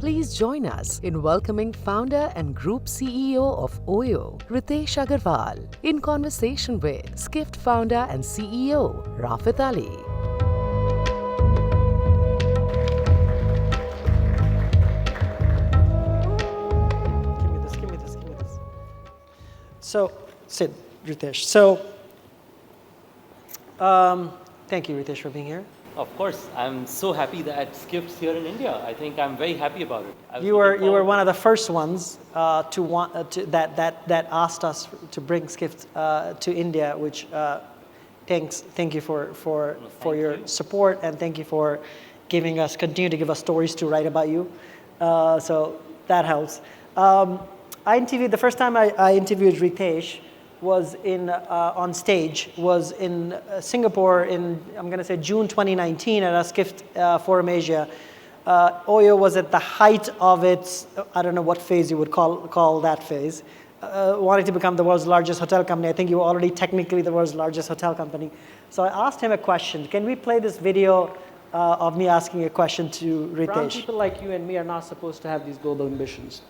Please join us in welcoming founder and group CEO of OYO, Ritesh Agarwal, in conversation with Skift founder and CEO, Rafat Ali. Give me this. So, sit, Ritesh. So, thank you, Ritesh, for being here. Of course, I'm so happy that Skift's here in India. I think I'm very happy about it. You were one of the first ones that asked us to bring Skift to India, which thank you for your support, and thank you for continue to give us stories to write about you. So that helps. The first time I interviewed Ritesh was on stage, was in Singapore in, I'm going to say, June 2019 at a Skift Forum Asia. OYO was at the height of its, I don't know what phase you would call that phase, wanting to become the world's largest hotel company. I think you were already technically the world's largest hotel company. So I asked him a question. Can we play this video of me asking a question to Ritesh? Brown people like you and me are not supposed to have these global ambitions.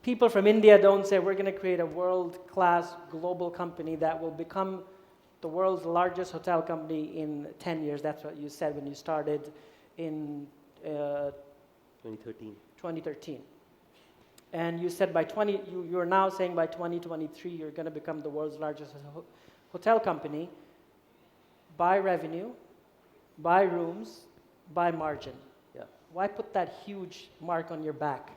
People from India don't say we're going to create a world-class global company that will become the world's largest hotel company in 10 years. That's what you said when you started in 2013. And you said you're now saying by 2023 you're going to become the world's largest hotel company by revenue, by rooms, by margin. Yeah. Why put that huge mark on your back?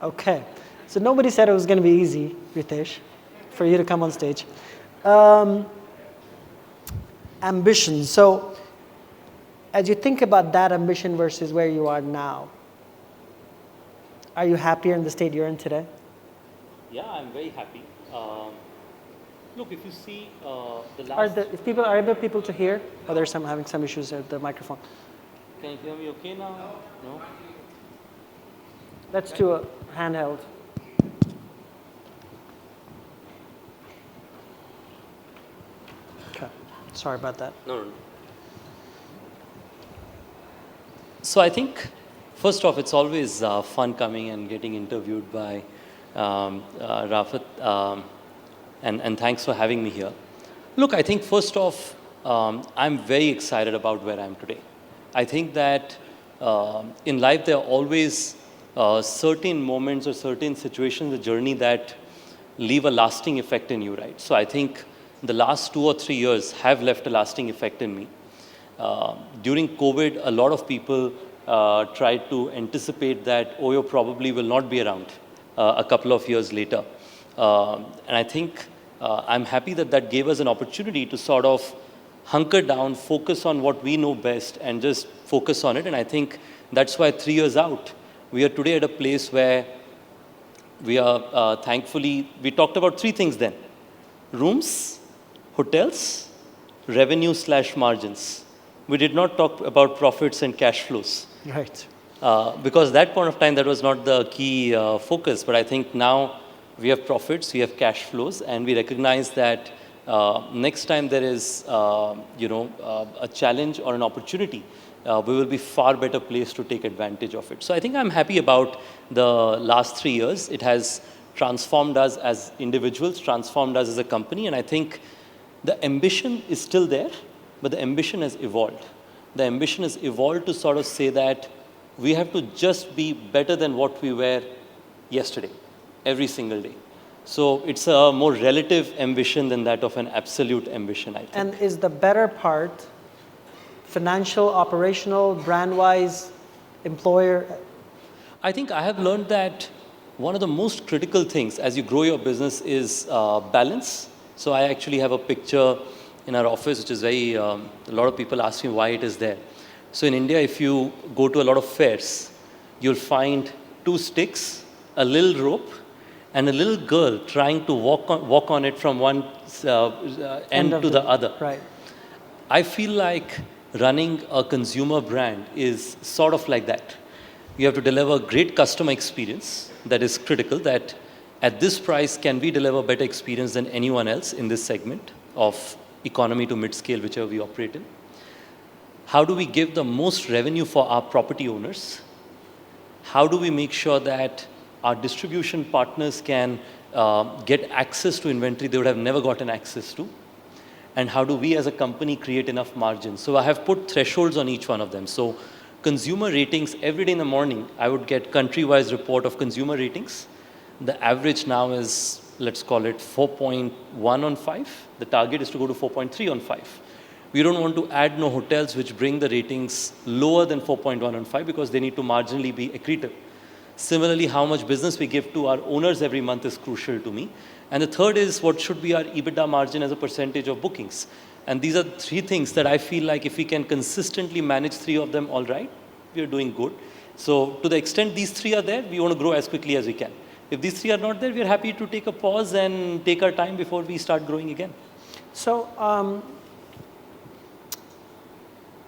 Okay, so nobody said it was going to be easy, Ritesh, for you to come on stage. Ambition. So, as you think about that ambition versus where you are now, are you happier in the state you're in today? Yeah, I'm very happy. Look, if you see the last... Are able people to hear? Or there's having some issues with the microphone? Can you hear me okay now? No? Let's do a handheld. Okay, sorry about that. No. So I think, first off, it's always fun coming and getting interviewed by Rafat, and thanks for having me here. Look, I think first off, I'm very excited about where I am today. I think that in life there are always certain moments or certain situations, a journey that leave a lasting effect in you, right? So I think the last 2 or 3 years have left a lasting effect in me. During COVID, a lot of people tried to anticipate that OYO probably will not be around a couple of years later. And I think I'm happy that gave us an opportunity to sort of hunker down, focus on what we know best, and just focus on it. And I think that's why 3 years out, we are today at a place where we are, thankfully, we talked about 3 things then: rooms, hotels, revenue/margins. We did not talk about profits and cash flows. Right. Because that point of time, that was not the key focus. But I think now we have profits, we have cash flows, and we recognize that next time there is, a challenge or an opportunity, we will be far better placed to take advantage of it. So I think I'm happy about the last 3 years. It has transformed us as individuals, transformed us as a company, and I think the ambition is still there, but the ambition has evolved. The ambition has evolved to sort of say that we have to just be better than what we were yesterday, every single day. So it's a more relative ambition than that of an absolute ambition, I think. And is the better part financial, operational, brand-wise, employer? I think I have learned that one of the most critical things as you grow your business is balance. So I actually have a picture in our office, which is very, a lot of people ask me why it is there. So in India, if you go to a lot of fairs, you'll find 2 sticks, a little rope, and a little girl trying to walk on it from one end to the other. Right. I feel like running a consumer brand is sort of like that. You have to deliver great customer experience that is critical, that at this price, can we deliver better experience than anyone else in this segment of economy to mid-scale, whichever we operate in. How do we give the most revenue for our property owners? How do we make sure that our distribution partners can get access to inventory they would have never gotten access to? And how do we as a company create enough margin? So I have put thresholds on each one of them. So consumer ratings, every day in the morning, I would get country-wise report of consumer ratings. The average now is, let's call it 4.1 on 5. The target is to go to 4.3 on 5. We don't want to add no hotels which bring the ratings lower than 4.1 on 5 because they need to marginally be accretive. Similarly, how much business we give to our owners every month is crucial to me. And the third is what should be our EBITDA margin as a percentage of bookings. And these are three things that I feel like if we can consistently manage three of them all right, we are doing good. So to the extent these three are there, we want to grow as quickly as we can. If these three are not there, we are happy to take a pause and take our time before we start growing again. So,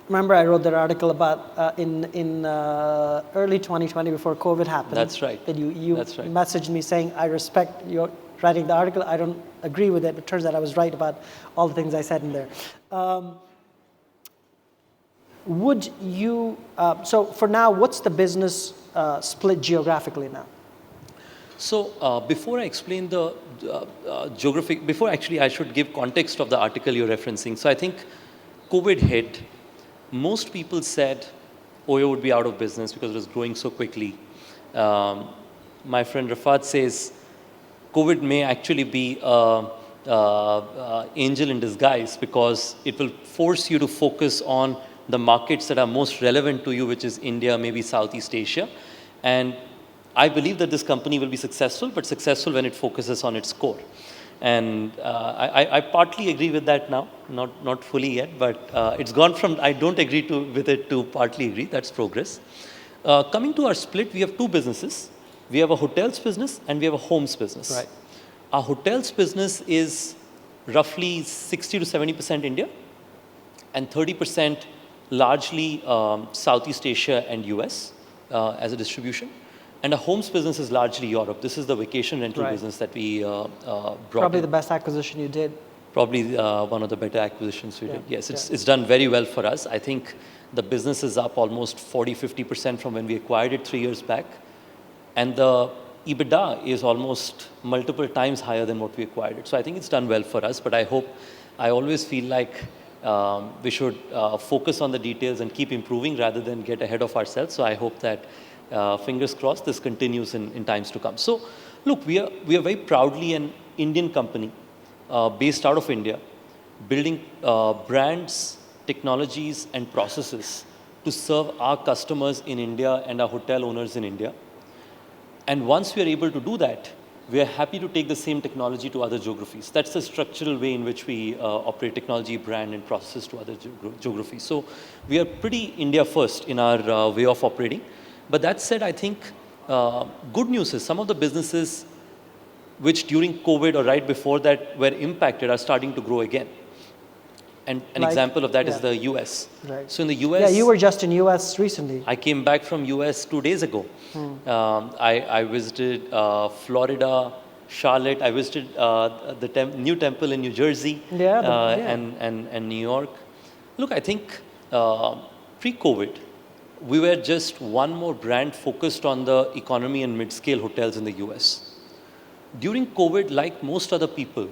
remember I wrote that article about in early 2020 before COVID happened. That's right. That you That's right. messaged me saying, I respect your writing the article. I don't agree with it, but it turns out I was right about all the things I said in there. Would you, so for now, what's the business split geographically now? So before I explain the geographic, before actually I should give context of the article you're referencing. So I think COVID hit. Most people said OYO would be out of business because it was growing so quickly. My friend Rafat says COVID may actually be an angel in disguise because it will force you to focus on the markets that are most relevant to you, which is India, maybe Southeast Asia. And I believe that this company will be successful, but successful when it focuses on its core. And I partly agree with that now, not fully yet, but it's gone from I don't agree with it to partly agree. That's progress. Coming to our split, we have two businesses. We have a hotels business and we have a homes business. Right. Our hotels business is roughly 60 to 70% India and 30% largely Southeast Asia and US as a distribution. And our homes business is largely Europe. This is the vacation rental business that we brought Probably in. the best acquisition you did. Probably one of the better acquisitions we did. Yes, it's done very well for us. I think the business is up almost 40-50% from when we acquired it 3 years back. And the EBITDA is almost multiple times higher than what we acquired it. So I think it's done well for us, but I always feel like we should focus on the details and keep improving rather than get ahead of ourselves. So I hope that, fingers crossed, this continues in times to come. So look, we are very proudly an Indian company based out of India, building brands, technologies, and processes to serve our customers in India and our hotel owners in India. And once we are able to do that, we are happy to take the same technology to other geographies. That's the structural way in which we operate technology, brand, and processes to other geographies. So we are pretty India first in our way of operating. But that said, I think good news is some of the businesses which during COVID or right before that were impacted are starting to grow again. And an example of that is the US. Right. So in the US... Yeah, you were just in US recently. I came back from US 2 days ago. I visited Florida, Charlotte. I visited the new temple in New Jersey and New York. Look, I think pre-COVID, we were just one more brand focused on the economy and mid-scale hotels in the US. During COVID, like most other people,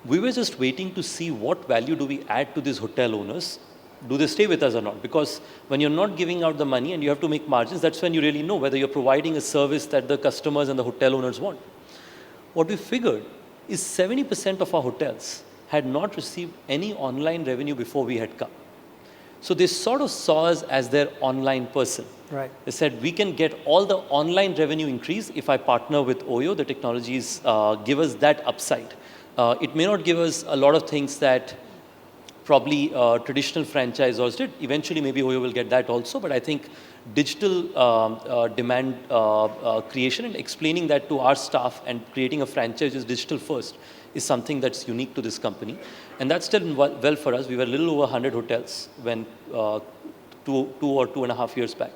we were just waiting to see what value do we add to these hotel owners. Do they stay with us or not? Because when you're not giving out the money and you have to make margins, that's when you really know whether you're providing a service that the customers and the hotel owners want. What we figured is 70% of our hotels had not received any online revenue before we had come. So they sort of saw us as their online person. Right. They said, we can get all the online revenue increase if I partner with OYO. The technologies give us that upside. It may not give us a lot of things that probably traditional franchisors did. Eventually, maybe OYO will get that also. But I think digital demand creation and explaining that to our staff and creating a franchise is digital first is something that's unique to this company. And that's done well for us. We were a little over 100 hotels when 2 or 2.5 years back.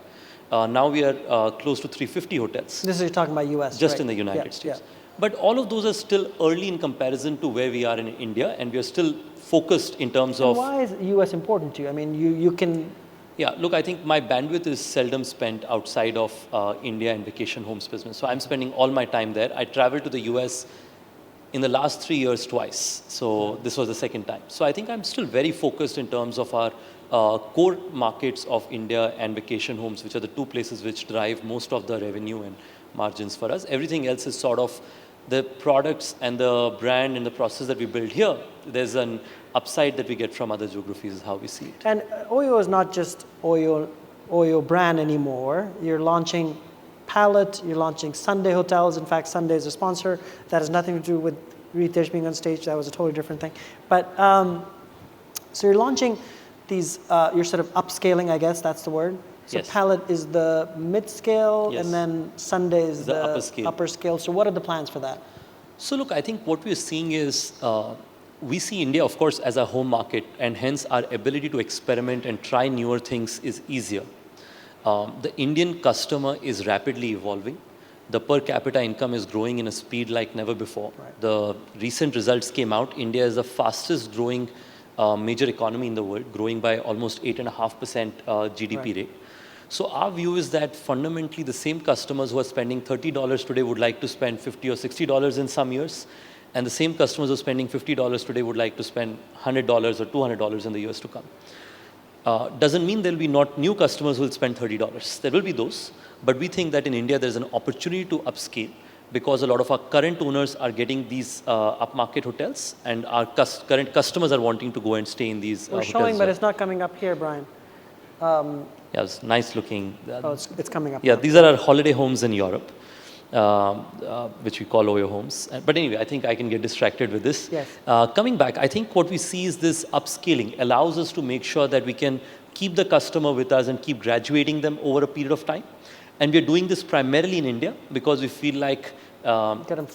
Now we are close to 350 hotels. This is you're talking about US, just right? in the United States. Yeah. But all of those are still early in comparison to where we are in India, and we are still focused in terms of... Why is US important to you? I mean, you can Yeah, look, I think my bandwidth is seldom spent outside of India and vacation homes business. So I'm spending all my time there. I traveled to the US in the last 3 years twice. So this was the second time. So I think I'm still very focused in terms of our core markets of India and vacation homes, which are the two places which drive most of the revenue and margins for us. Everything else is sort of the products and the brand and the process that we build here. There's an upside that we get from other geographies is how we see it. And OYO is not just OYO brand anymore. You're launching Palette, you're launching Sunday hotels. In fact, Sunday is a sponsor. That has nothing to do with Ritesh being on stage. That was a totally different thing. But so you're launching these, you're sort of upscaling, I guess that's the word. So Yes. Palette is the mid-scale, Yes. and then Sunday is The the upper scale. So what are the plans for that? So look, I think what we're seeing is we see India, of course, as a home market, and hence our ability to experiment and try newer things is easier. The Indian customer is rapidly evolving. The per capita income is growing in a speed like never before. Right. The recent results came out. India is the fastest growing major economy in the world, growing by almost 8.5% GDP Right. rate. So our view is that fundamentally the same customers who are spending $30 today would like to spend $50 or $60 in some years. And the same customers who are spending $50 today would like to spend $100 or $200 in the years to come. Doesn't mean there'll be not new customers who will spend $30. There will be those. But we think that in India there's an opportunity to upscale because a lot of our current owners are getting these upmarket hotels, and our current customers are wanting to go and stay in these We're hotels. showing, but it's not coming up here, Brian. Yeah, it's nice looking. Oh, it's coming up. Yeah, now. these are our holiday homes in Europe, which we call OYO homes. But anyway, I think I can get distracted with this. Yes. Coming back, I think what we see is this upscaling allows us to make sure that we can keep the customer with us and keep graduating them over a period of time. And we're doing this primarily in India because we feel like Get 'em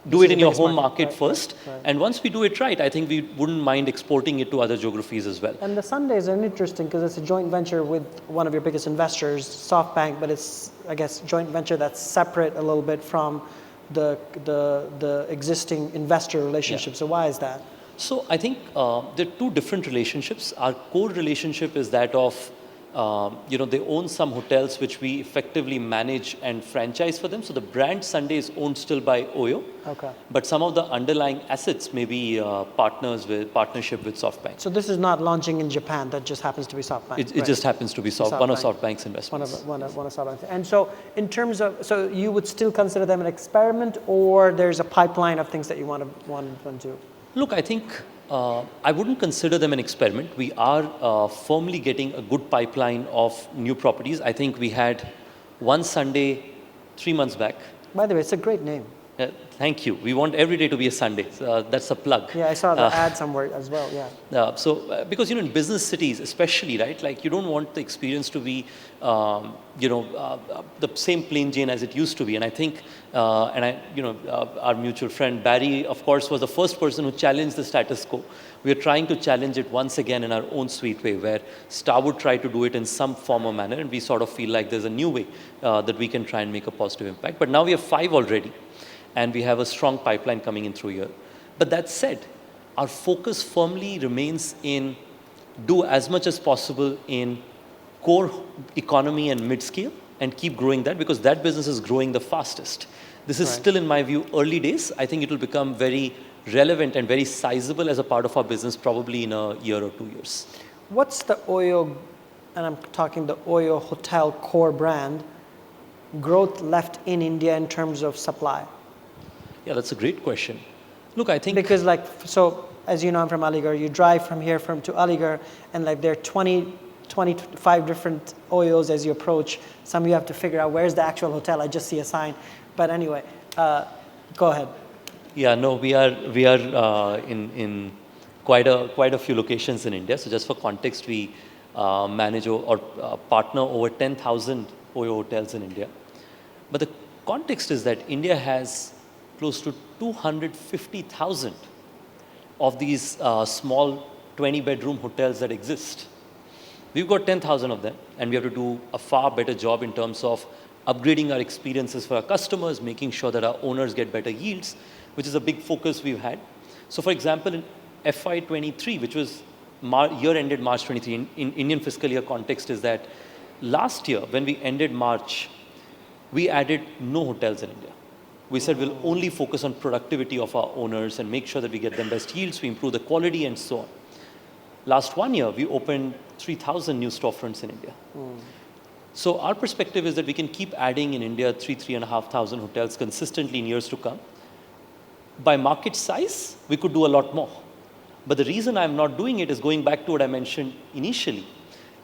do This it is in the your biggest home market, market right, first. right. And once we do it right, I think we wouldn't mind exporting it to other geographies as well. And the Sundays are interesting because it's a joint venture with one of your biggest investors, SoftBank, but it's, I guess, joint venture that's separate a little bit from the existing investor relationship. So why is that? So I think there are two different relationships. Our core relationship is that of, they own some hotels which we effectively manage and franchise for them. So the brand Sunday is owned still by OYO. Okay. But some of the underlying assets may be partnership with SoftBank. So this is not launching in Japan. That just happens to be SoftBank. It right? just happens to be one of SoftBank. SoftBank's investments. One of SoftBank. And so in terms of, so you would still consider them an experiment, or there's a pipeline of things that you want to do? Look, I think I wouldn't consider them an experiment. We are firmly getting a good pipeline of new properties. I think we had one Sunday 3 months back. By the way, it's a great name. Thank you. We want every day to be a Sunday. So, that's a plug. Yeah, I saw the ad somewhere as well, yeah. Because, in business cities especially, right, like you don't want the experience to be, the same plain Jane as it used to be. And I think, our mutual friend Barry, of course, was the first person who challenged the status quo. We are trying to challenge it once again in our own sweet way, where Starwood tried to do it in some form or manner, and we sort of feel like there's a new way that we can try and make a positive impact. But now we have 5 already. And we have a strong pipeline coming in through here. But that said, our focus firmly remains in do as much as possible in core economy and mid-scale and keep growing that because that business is growing the fastest. This is still, in my view, early days. I think it will become very relevant and very sizable as a part of our business probably in a year or 2 years. What's the OYO, and I'm talking the OYO hotel core brand, growth left in India in terms of supply? Yeah, that's a great question. Look, I think... Because so as you know, I'm from Aligarh. You drive from here to Aligarh, and there are 25 different OYOs as you approach. Some you have to figure out where's the actual hotel. I just see a sign. But anyway, go ahead. Yeah, no, we are in quite a few locations in India. So just for context, we manage or partner over 10,000 OYO hotels in India. But the context is that India has close to 250,000 of these small 20-bedroom hotels that exist. We've got 10,000 of them, and we have to do a far better job in terms of upgrading our experiences for our customers, making sure that our owners get better yields, which is a big focus we've had. So for example, in FY23, which was year ended March 23 in Indian fiscal year context is that last year, when we ended March, we added no hotels in India. We said we'll only focus on productivity of our owners and make sure that we get them best yields, we improve the quality and so on. Last 1 year, we opened 3,000 new storefronts in India. So our perspective is that we can keep adding in India 3,500 hotels consistently in years to come. By market size, we could do a lot more. But the reason I'm not doing it is going back to what I mentioned initially,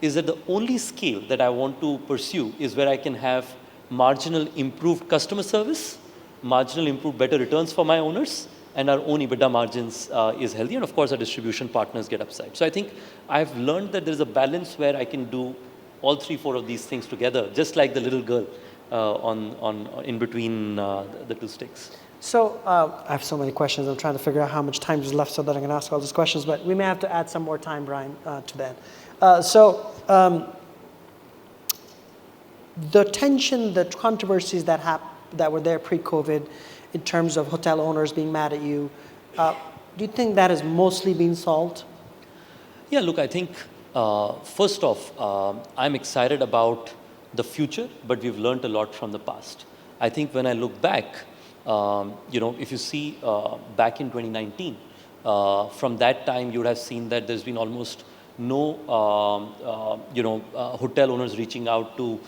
is that the only scale that I want to pursue is where I can have marginal improved customer service, marginal improved better returns for my owners, and our own EBITDA margins is healthy, and of course our distribution partners get upside. So I think I've learned that there's a balance where I can do all 3-4 of these things together, just like the little girl in between the two sticks. So I have so many questions. I'm trying to figure out how much time is left so that I can ask all these questions, but we may have to add some more time, Brian, to that. The tension, the controversies that were there pre-COVID in terms of hotel owners being mad at you, do you think that has mostly been solved? Yeah, look, I think first off, I'm excited about the future, but we've learned a lot from the past. I think when I look back, if you see back in 2019, from that time you would have seen that there's been almost no, hotel owners reaching out to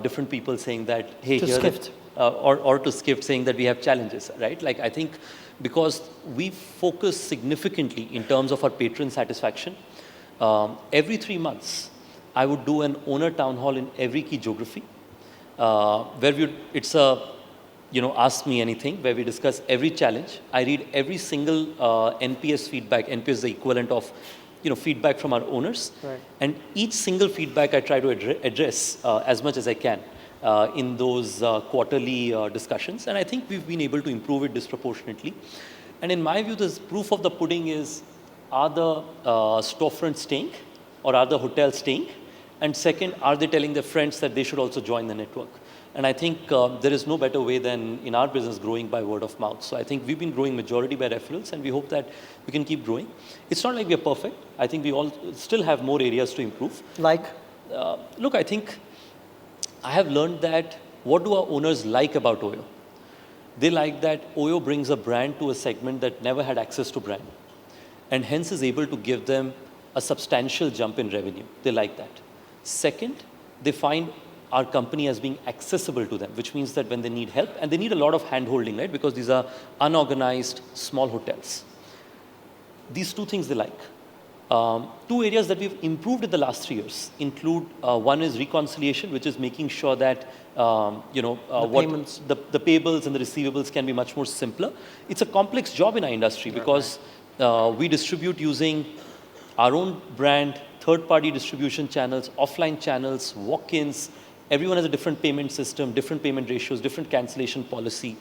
different people saying that, hey, to here Skift. Or to Skift saying that we have challenges, right? Like I think because we focus significantly in terms of our patron satisfaction, every 3 months, I would do an owner town hall in every key geography, where it's a, ask me anything, where we discuss every challenge. I read every single NPS feedback. NPS is the equivalent of, feedback from our owners. Right. And each single feedback I try to address as much as I can in those quarterly discussions. And I think we've been able to improve it disproportionately. And in my view, the proof of the pudding is, are the storefronts staying or are the hotels staying? And second, are they telling their friends that they should also join the network? And I think there is no better way than in our business growing by word of mouth. So I think we've been growing majority by referrals, and we hope that we can keep growing. It's not like we are perfect. I think we all still have more areas to improve. Like? Look, I think I have learned that what do our owners like about OYO? They like that OYO brings a brand to a segment that never had access to brand, and hence is able to give them a substantial jump in revenue. They like that. Second, they find our company as being accessible to them, which means that when they need help, and they need a lot of hand-holding, right? Because these are unorganized, small hotels. These two things they like. Two areas that we've improved in the last 3 years include, one is reconciliation, which is making sure that, payments. The payables and the receivables can be much more simpler. It's a complex job in our industry because we distribute using our own brand, third-party distribution channels, offline channels, walk-ins. Everyone has a different payment system, different payment ratios, different cancellation policy.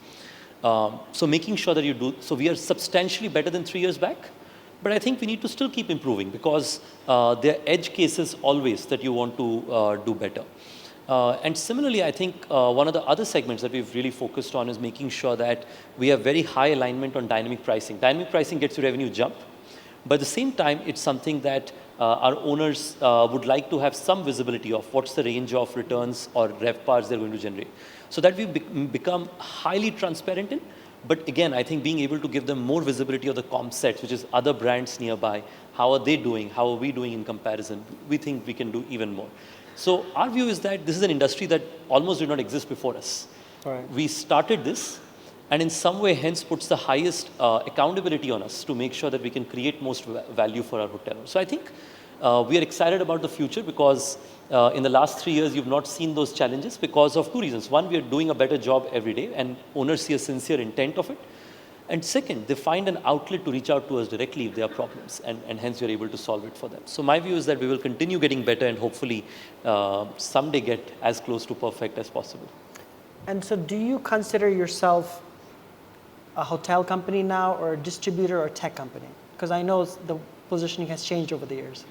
So making sure that you do, so we are substantially better than 3 years back, but I think we need to still keep improving because there are edge cases always that you want to do better. And similarly, I think one of the other segments that we've really focused on is making sure that we have very high alignment on dynamic pricing. Dynamic pricing gets you revenue jump, but at the same time, it's something that our owners would like to have some visibility of what's the range of returns or RevPARs they're going to generate. So that we've become highly transparent in. But again, I think being able to give them more visibility of the comp sets, which is other brands nearby, how are they doing, how are we doing in comparison, we think we can do even more. So our view is that this is an industry that almost did not exist before us. Right. We started this, and in some way hence puts the highest accountability on us to make sure that we can create most value for our hotel. So I think we are excited about the future because in the last 3 years you've not seen those challenges because of two reasons. One, we are doing a better job every day and owners see a sincere intent of it. And second, they find an outlet to reach out to us directly if there are problems, and hence you're able to solve it for them. So my view is that we will continue getting better and hopefully someday get as close to perfect as possible. And so do you consider yourself a hotel company now or a distributor or tech company? Because I know the positioning has changed over the years.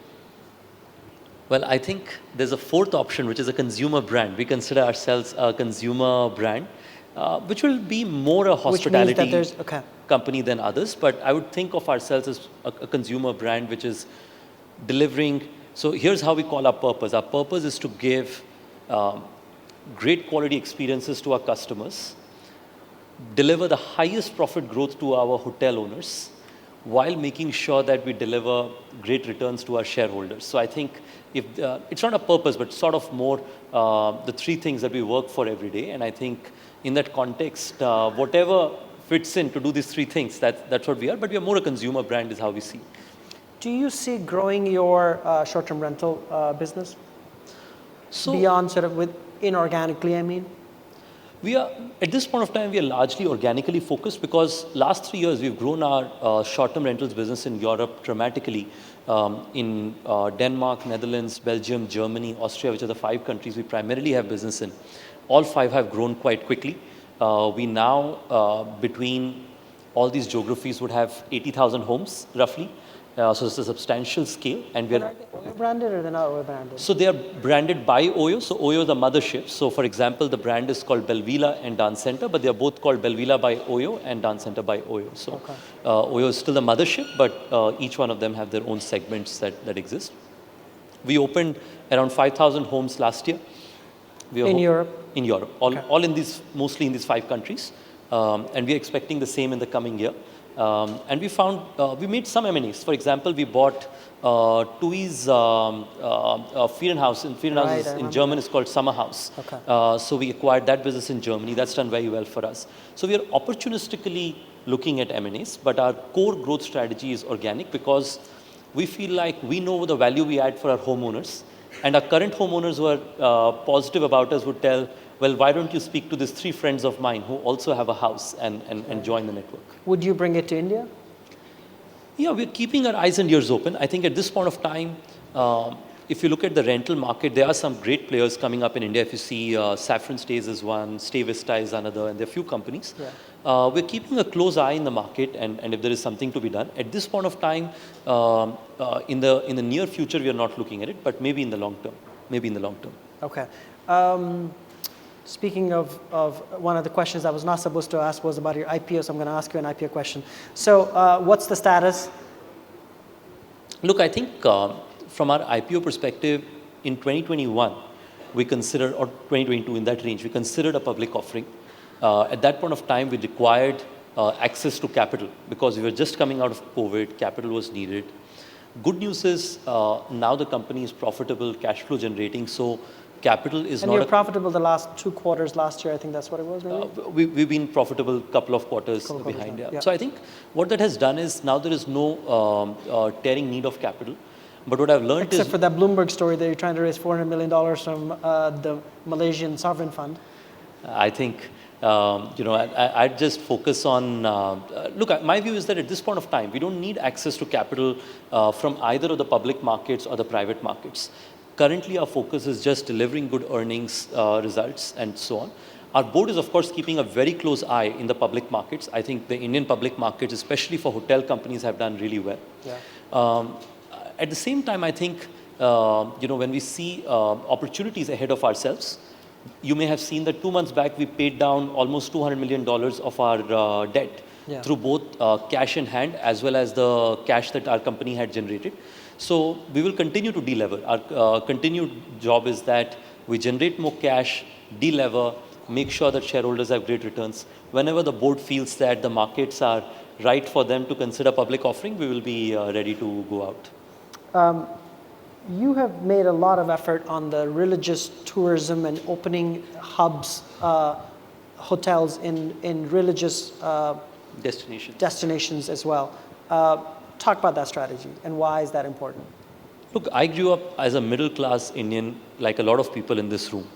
Well, I think there's a fourth option, which is a consumer brand. We consider ourselves a consumer brand, which will be more a hospitality company than others. But I would think of ourselves as a consumer brand, which is delivering. So here's how we call our purpose. Our purpose is to give great quality experiences to our customers, deliver the highest profit growth to our hotel owners, while making sure that we deliver great returns to our shareholders. So I think if it's not a purpose, but sort of more the three things that we work for every day. And I think in that context, whatever fits in to do these three things, that's what we are. But we are more a consumer brand is how we see. Do you see growing your short-term rental business So beyond sort of with inorganically, I mean? we are, at this point of time, we are largely organically focused because last 3 years we've grown our short-term rentals business in Europe dramatically. In Denmark, Netherlands, Belgium, Germany, Austria, which are the 5 countries we primarily have business in. All 5 have grown quite quickly. We now, between all these geographies, would have 80,000 homes roughly. So it's a substantial scale, and we Are are. they OYO branded or they're not OYO branded? So they are branded by OYO. So OYO is the mothership. So for example, the brand is called Belvila and Dance Center, but they are both called Belvila by OYO and Dance Center by OYO. So Okay. OYO is still the mothership, but each one of them have their own segments that exist. We opened around 5,000 homes last year. We are In Europe? In Europe, all in these, mostly in these 5 countries, and we are expecting the same in the coming year. And we found, we made some M&As. For example, we bought TUI's Ferienhaus. In Ferienhaus Right, in German is called Summer House. Okay. So we acquired that business in Germany. That's done very well for us. So we are opportunistically looking at M&As, but our core growth strategy is organic because we feel like we know the value we add for our homeowners. And our current homeowners who are positive about us would tell, well, why don't you speak to these 3 friends of mine who also have a house and join the network? Would you bring it to India? Yeah, we're keeping our eyes and ears open. I think at this point of time, if you look at the rental market, there are some great players coming up in India. If you see Saffron Stays is one, Stay Vista is another, and there are a few companies. Yeah. We're keeping a close eye in the market, and if there is something to be done. At this point of time, in the near future, we are not looking at it, but maybe in the long term. Maybe in the long term. Okay. Speaking of one of the questions I was not supposed to ask was about your IPO, so I'm going to ask you an IPO question. So what's the status? Look, I think from our IPO perspective, in 2021, we considered, or 2022 in that range, we considered a public offering. At that point of time, we required access to capital because we were just coming out of COVID, capital was needed. Good news is now the company is profitable, cash flow generating, so capital is And not. you're profitable the last 2 quarters last year, I think that's what it was, maybe? We've been profitable a couple of quarters behind. Yeah. So I think what that has done is now there is no tearing need of capital. But what I've learned Except for that Bloomberg story that you're trying to raise $400 million from the Malaysian sovereign fund. I think, I'd just focus on, look, my view is that at this point of time, we don't need access to capital from either of the public markets or the private markets. Currently, our focus is just delivering good earnings results and so on. Our board is, of course, keeping a very close eye in the public markets. I think the Indian public markets, especially for hotel companies, have done really well. Yeah. At the same time, I think, when we see opportunities ahead of ourselves, you may have seen that 2 months back, we paid down almost $200 million of our debt through both cash in hand as well as the cash that our company had generated. So we will continue to delever. Our continued job is that we generate more cash, delever, make sure that shareholders have great returns. Whenever the board feels that the markets are right for them to consider public offering, we will be ready to go out. You have made a lot of effort on the religious tourism and opening hubs, hotels in religious destinations as well. Talk about that strategy and why is that important? Look, I grew up as a middle-class Indian, like a lot of people in this room.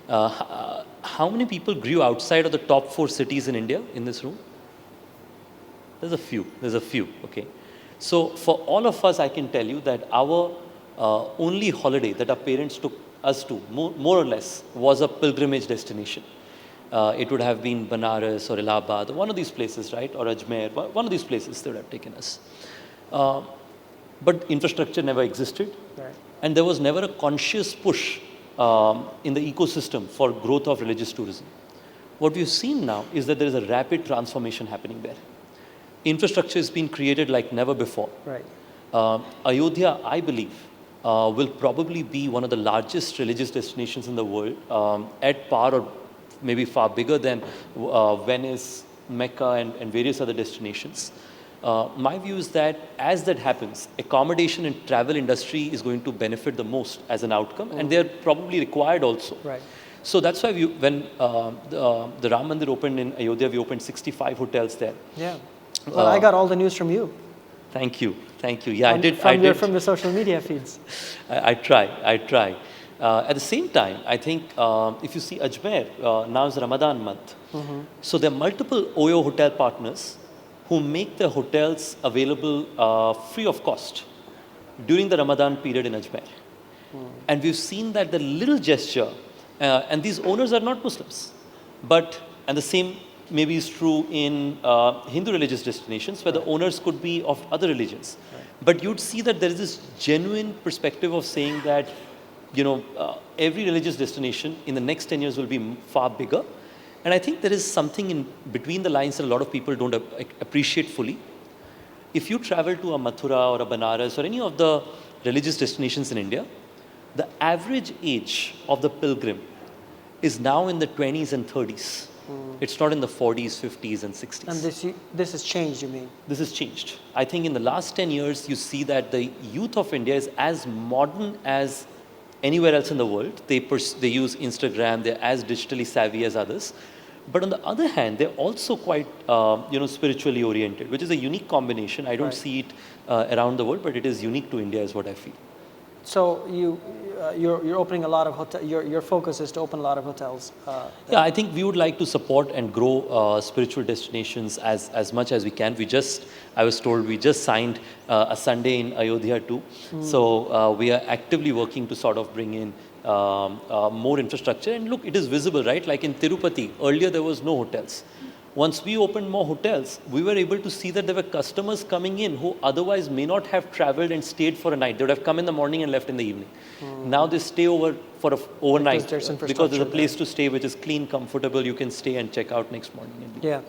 How many people grew outside of the top 4 cities in India in this room? There's a few, okay. So for all of us, I can tell you that our only holiday that our parents took us to, more or less, was a pilgrimage destination. It would have been Banaras or Allahabad, one of these places, right? Or Ajmer, one of these places they would have taken us. But infrastructure never existed. Right. And there was never a conscious push in the ecosystem for growth of religious tourism. What we've seen now is that there is a rapid transformation happening there. Infrastructure is being created like never before. Right. Ayodhya, I believe, will probably be one of the largest religious destinations in the world, at par or maybe far bigger than Venice, Mecca, and various other destinations. My view is that as that happens, accommodation and travel industry is going to benefit the most as an outcome, and they're probably required also. Right. So that's why when the Ram Mandir opened in Ayodhya, we opened 65 hotels there. Yeah. Well, I got all the news from you. Thank you. Thank you. Yeah, I did. From the social media feeds. I try. At the same time, I think if you see Ajmer, now is Ramadan month. So there are multiple OYO hotel partners who make their hotels available free of cost during the Ramadan period in Ajmer. And we've seen that the little gesture, and these owners are not Muslims, and the same maybe is true in Hindu religious destinations where the owners could be of other religions. But you'd see that there is this genuine perspective of saying that, every religious destination in the next 10 years will be far bigger. And I think there is something in between the lines that a lot of people don't appreciate fully. If you travel to a Mathura or a Banaras or any of the religious destinations in India, the average age of the pilgrim is now in the 20s and 30s. It's not in the 40s, 50s, and 60s. And this has changed, you mean? This has changed. I think in the last 10 years, you see that the youth of India is as modern as anywhere else in the world. They use Instagram, they're as digitally savvy as others. But on the other hand, they're also quite, spiritually oriented, which is a unique combination. I don't see it around the world, but it is unique to India, is what I feel. So you're opening a lot of hotels. Your focus is to open a lot of hotels. Yeah, I think we would like to support and grow spiritual destinations as much as we can. I was told we just signed a Sunday in Ayodhya too. So we are actively working to sort of bring in more infrastructure. And look, it is visible, right? Like in Tirupati, earlier there was no hotels. Once we opened more hotels, we were able to see that there were customers coming in who otherwise may not have traveled and stayed for a night. They would have come in the morning and left in the evening. Now they stay over for overnight because there's a place to stay which is clean, comfortable. You can stay and check out next morning. Yeah.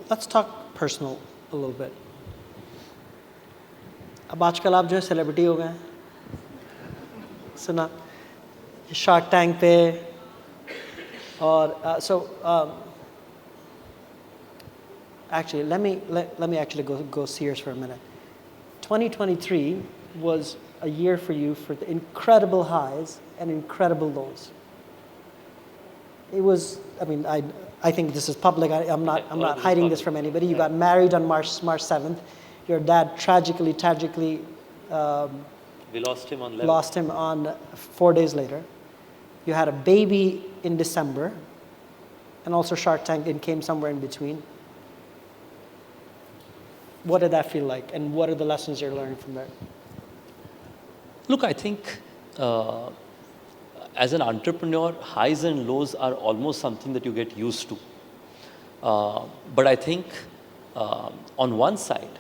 Let's talk personal a little bit. अब आजकल आप जो है celebrity हो गए हैं सुना shark tank पे और actually let me actually go serious for a minute. 2023 was a year for you for the incredible highs and incredible lows. It was, I think this is public. I'm not hiding this from anybody. You got married on March 7th. Your dad tragically, we lost him on 4 days later. You had a baby in December, and also Shark Tank came somewhere in between. What did that feel like, and what are the lessons you're learning from there? Look, I think as an entrepreneur, highs and lows are almost something that you get used to. But I think on one side,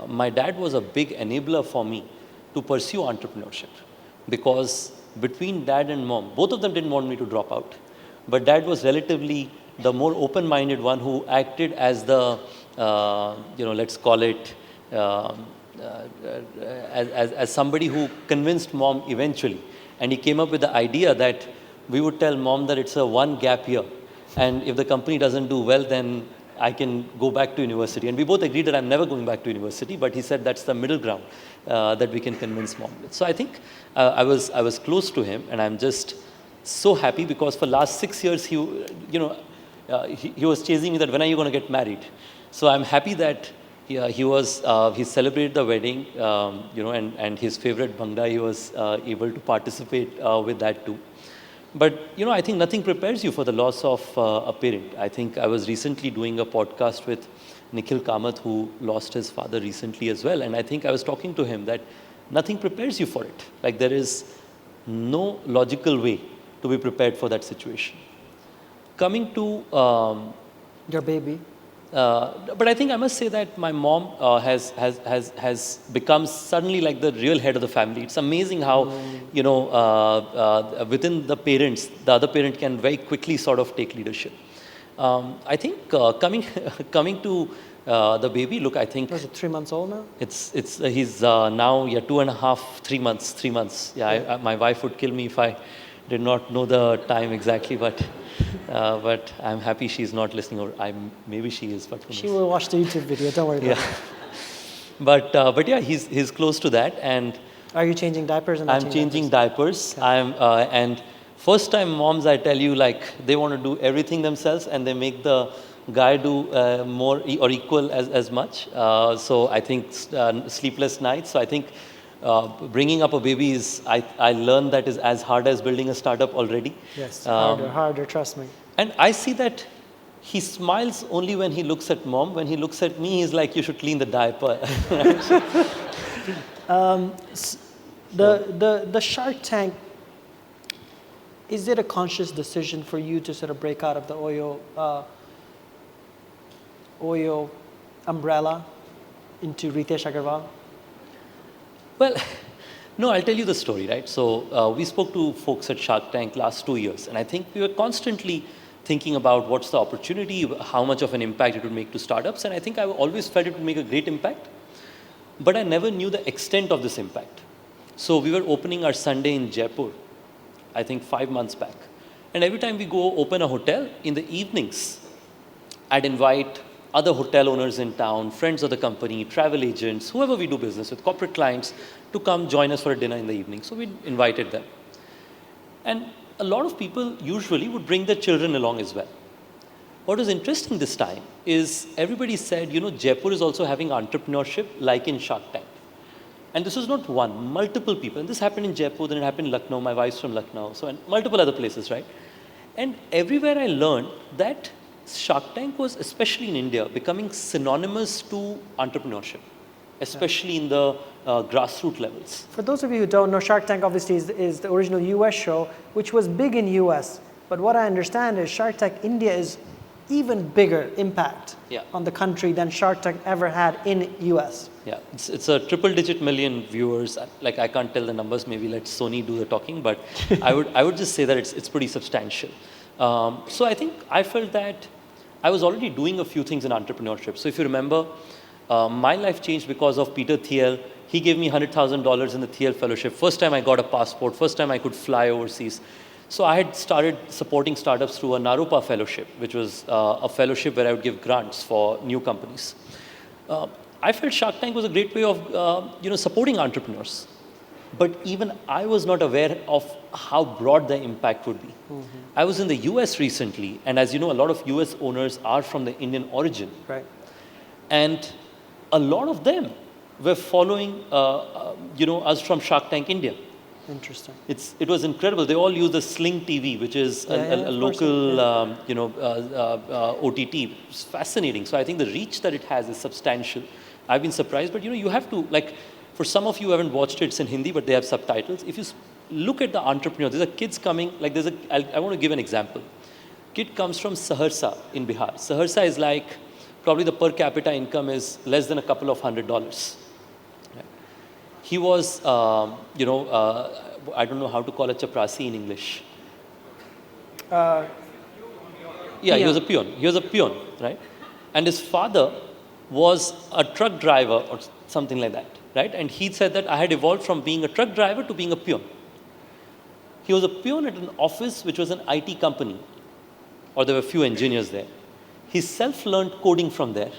my dad was a big enabler for me to pursue entrepreneurship, because between dad and mom, both of them didn't want me to drop out, but dad was relatively the more open-minded one who acted as the, let's call it, as somebody who convinced mom eventually. And he came up with the idea that we would tell mom that it's a one gap year, and if the company doesn't do well, then I can go back to university. And we both agreed that I'm never going back to university, but he said that's the middle ground that we can convince mom with. So I think I was close to him, and I'm just so happy because for last 6 years, he was chasing me that when are you going to get married? So I'm happy that he celebrated the wedding, and his favorite bhangra, he was able to participate with that too. But, I think nothing prepares you for the loss of a parent. I think I was recently doing a podcast with Nikhil Kamath, who lost his father recently as well. And I think I was talking to him that nothing prepares you for it. Like there is no logical way to be prepared for that situation. Coming to... your baby. But I think I must say that my mom has become suddenly like the real head of the family. It's amazing how, within the parents, the other parent can very quickly sort of take leadership. I think coming to The baby, look, I think Was it 3 months old now? he's now 2.5, 3 months, 3 months. Yeah, my wife would kill me if I did not know the time exactly, but I'm happy she's not listening, or maybe she is, but who She knows? will watch the YouTube video. Don't worry about Yeah, it. but yeah, he's close to that, and Are you changing diapers? And not I'm changing diapers. And first time moms, I tell you, like they want to do everything themselves, and they make the guy do more or equal as much. So I think sleepless nights. So I think bringing up a baby is, I learned that is as hard as building a startup already. Yes, Um, harder, trust me. And I see that he smiles only when he looks at mom. When he looks at me, he's like, you should clean the diaper. The Shark Tank, is it a conscious decision for you to sort of break out of the OYO umbrella into Ritesh Agarwal? Well, no, I'll tell you the story, right? So we spoke to folks at Shark Tank last 2 years, and I think we were constantly thinking about what's the opportunity, how much of an impact it would make to startups, and I think I always felt it would make a great impact, but I never knew the extent of this impact. So we were opening our Sunday in Jaipur, I think 5 months back, and every time we go open a hotel, in the evenings, I'd invite other hotel owners in town, friends of the company, travel agents, whoever we do business with, corporate clients, to come join us for a dinner in the evening. So we invited them. And a lot of people usually would bring their children along as well. What was interesting this time is everybody said, Jaipur is also having entrepreneurship like in Shark Tank. And this was not one, multiple people. And this happened in Jaipur, then it happened in Lucknow, my wife's from Lucknow, so and multiple other places, right? And everywhere I learned that Shark Tank was, especially in India, becoming synonymous to entrepreneurship, especially in the grassroots levels. For those of you who don't know, Shark Tank obviously is the original US show, which was big in US. But what I understand is Shark Tank India is even bigger impact on the country than Shark Tank ever had in US. Yeah, it's a triple-digit million viewers. Like I can't tell the numbers. Maybe let Sony do the talking. But I would just say that it's pretty substantial. So I think I felt that I was already doing a few things in entrepreneurship. So if you remember, my life changed because of Peter Thiel. He gave me $100,000 in the Thiel Fellowship. First time I got a passport. First time I could fly overseas. So I had started supporting startups through a Naropa Fellowship, which was a fellowship where I would give grants for new companies. I felt Shark Tank was a great way of supporting entrepreneurs. But even I was not aware of how broad the impact would be. Mm-hmm. I was in the US recently, and as you know, a lot of US owners are from the Indian origin. Right. And a lot of them were following us from Shark Tank India. Interesting. It was incredible. They all use the Sling TV, which is a local OTT. It's fascinating. So I think the reach that it has is substantial. I've been surprised, but you have to, like, for some of you who haven't watched it, it's in Hindi, but they have subtitles. If you look at the entrepreneur, there's a kids coming, like I want to give an example. Kid comes from Saharsa in Bihar. Saharsa is like, probably the per capita income is less than a couple of $100. Right? He was, I don't know how to call a chaprasi in English. Yeah, he was a peon. He was a peon, right? And his father was a truck driver or something like that, right? And he said that I had evolved from being a truck driver to being a peon. He was a peon at an office which was an IT company, or there were a few engineers there. He self-learned coding from there.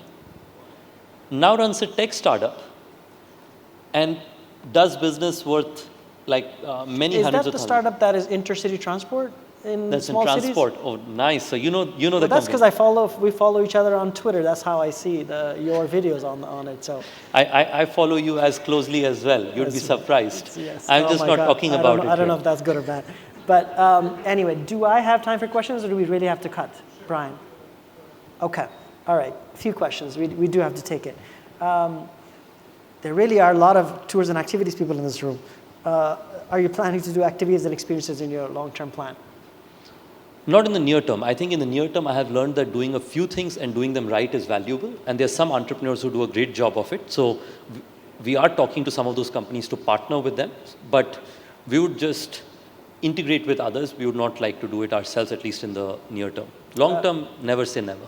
Now runs a tech startup and does business worth like many hundreds of thousands. Is that the startup that is intercity transport in That's small in transport. cities? Oh, nice. So you know the Well, that's company. because we follow each other on Twitter. That's how I see your videos on it. So I follow you as closely as well. You'd be surprised. yes. I'm Oh just my not God. talking about it. I don't know here. if that's good or bad. But anyway, do I have time for questions, or do we really have to cut, Brian? Okay. All right. A few questions. We do have to take it. There really are a lot of tours and activities people in this room. Are you planning to do activities and experiences in your long-term plan? Not in the near term. I think in the near term, I have learned that doing a few things and doing them right is valuable. And there are some entrepreneurs who do a great job of it. So we are talking to some of those companies to partner with them. But we would just integrate with others. We would not like to do it ourselves, at least in the near term. Long term, never say never.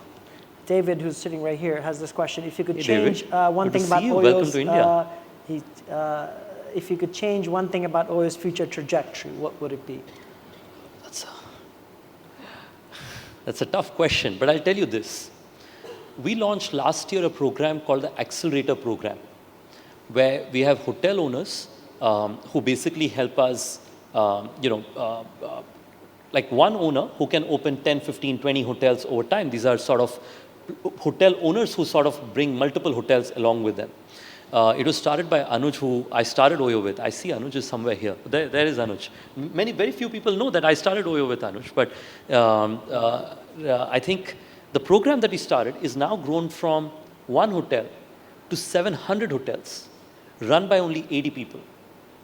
David, who's sitting right here, has this question. If you could Hey, change David. one Good thing to about see you. OYO's, Welcome to India. if you could change one thing about OYO's future trajectory, what would it be? That's a tough question, but I'll tell you this. We launched last year a program called the Accelerator Program, where we have hotel owners who basically help us, like one owner who can open 10, 15, 20 hotels over time. These are sort of hotel owners who sort of bring multiple hotels along with them. It was started by Anuj, who I started OYO with. I see Anuj is somewhere here. There is Anuj. Very few people know that I started OYO with Anuj, but I think the program that we started is now grown from one hotel to 700 hotels, run by only 80 people.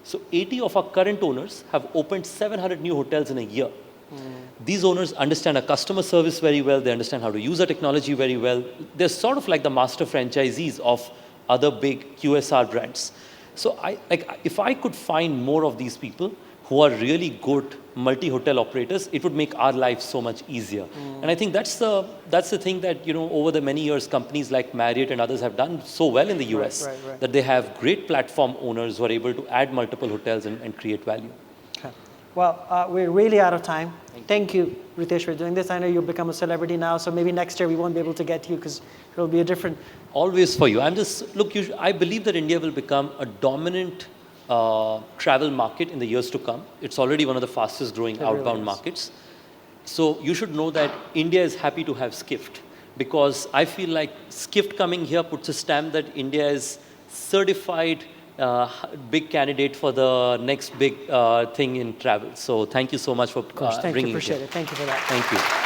So 80 of our current owners have opened 700 new hotels in a year. These owners understand our customer service very well. They understand how to use our technology very well. They're sort of like the master franchisees of other big QSR brands. So if I could find more of these people who are really good multi-hotel operators, it would make our lives so much easier. And I think that's the thing that, over the many years, companies like Marriott and others have done so well in the US, Right. that they have great platform owners who are able to add multiple hotels and create value. Okay. Well, we're really out of time. Thank you, Ritesh, for doing this. I know you've become a celebrity now, so maybe next year we won't be able to get you because it'll be a different... Always for you. I believe that India will become a dominant travel market in the years to come. It's already one of the fastest growing outbound markets. So you should know that India is happy to have Skift, because I feel like Skift coming here puts a stamp that India is certified big candidate for the next big thing in travel. So thank you so much for Thank you, bringing appreciate it. it. Thank you for that. Thank you.